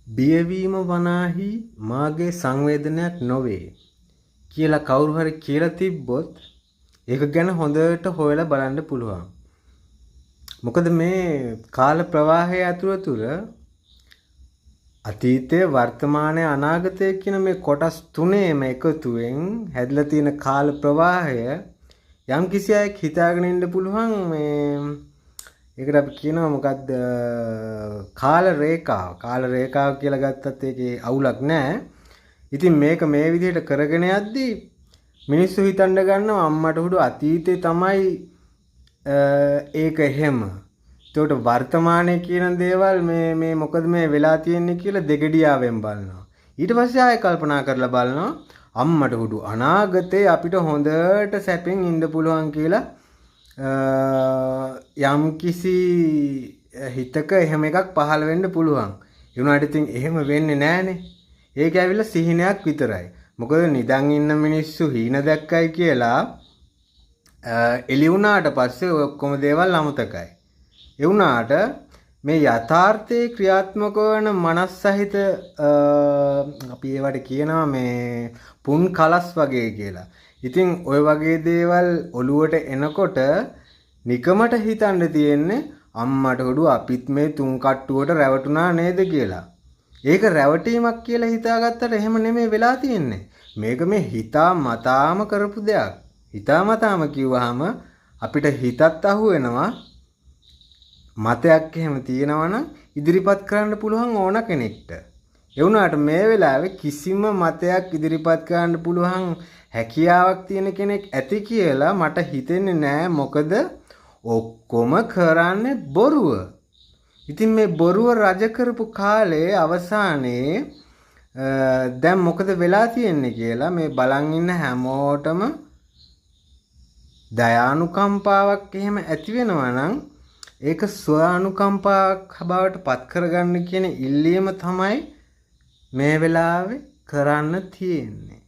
බියවීම වනාහි මාගේ සංවේදනයක් නොවේ කියලා කවුරු හරි කියලා තිබ්බොත් ඒක ගැන හොඳට හොයලා බලන්න පුළුවන්. මොකද මේ කාල ප්‍රවාහය ඇතුළත අතීතය වර්තමානය අනාගතය කියන මේ කොටස් තුනේම එකතුවෙන් හැදලා තියෙන කාල ප්‍රවාහය යම් කිසි අයෙක් හිතාගෙන ඉන්න පුළුවන් මේ ඒකට අපි කියනවා මොකද්ද කාල රේඛාව කියලා ගත්තත් ඒකේ අවුලක් නැහැ. ඉතින් මේක මේ විදිහට කරගෙන යද්දී මිනිස්සු හිතන්න ගන්නවා අම්මට හුඩු අතීතේ තමයි ඒක එහෙම. ඒකට වර්තමානයේ කියන දේවල් මේ මොකද මේ වෙලා තියෙන්නේ කියලා දෙගඩියාවෙන් බලනවා. ඊට පස්සේ ආයෙ කල්පනා කරලා බලනවා අම්මට හුඩු අනාගතේ අපිට හොඳට සැපෙන් ඉන්න පුළුවන් කියලා යම් කිසි හිතක එහෙම එකක් පහළ වෙන්න පුළුවන්. ඒ වුණාට ඉතින් එහෙම වෙන්නේ නැහනේ. ඒක ඇවිල්ලා සිහිනයක් විතරයි. මොකද නිදන් ඉන්න මිනිස්සු හීන දැක්කයි කියලා එළි වුණාට පස්සේ ඔක්කොම දේවල් අමතකයි. ඒ වුණාට මේ යථාර්ථයේ ක්‍රියාත්මක වන මනස් සහිත අපි ඒවට කියනවා මේ පුන් කලස් වගේ කියලා. ඉතින් ওই වගේ දේවල් ඔළුවට එනකොට නිකමට හිතන්න තියෙන්නේ අම්මට හොඩු අපිත් මේ තුන් කට්ටුවට රැවටුණා නේද කියලා. ඒක රැවටීමක් කියලා හිතාගත්තට එහෙම නෙමෙයි වෙලා තියෙන්නේ. මේක මේ හිතා මතාම කරපු දෙයක්. හිතා මතාම කිව්වහම අපිට හිතත් අහු වෙනවා. මතයක් එහෙම තියෙනවනම් ඉදිරිපත් කරන්න පුළුවන් ඕන කෙනෙක්ට. ඒ වුණාට මේ වෙලාවේ කිසිම මතයක් ඉදිරිපත් කරන්න පුළුවන් හැකියාවක් තියෙන කෙනෙක් ඇති කියලා මට හිතෙන්නේ නෑ. මොකද ඔක්කොම කරන්නේ බොරුව. ඉතින් මේ බොරුව රජ කරපු කාලේ අවසානයේ දැන් මොකද වෙලා තියෙන්නේ කියලා මේ බලන් ඉන්න හැමෝටම දයානුකම්පාවක් එහෙම ඇති වෙනවා නම් ඒක ස්වානුකම්පාවක් බවට පත් කරගන්න කියන ඉල්ලීම තමයි මේ වෙලාවේ කරන්න තියෙන්නේ.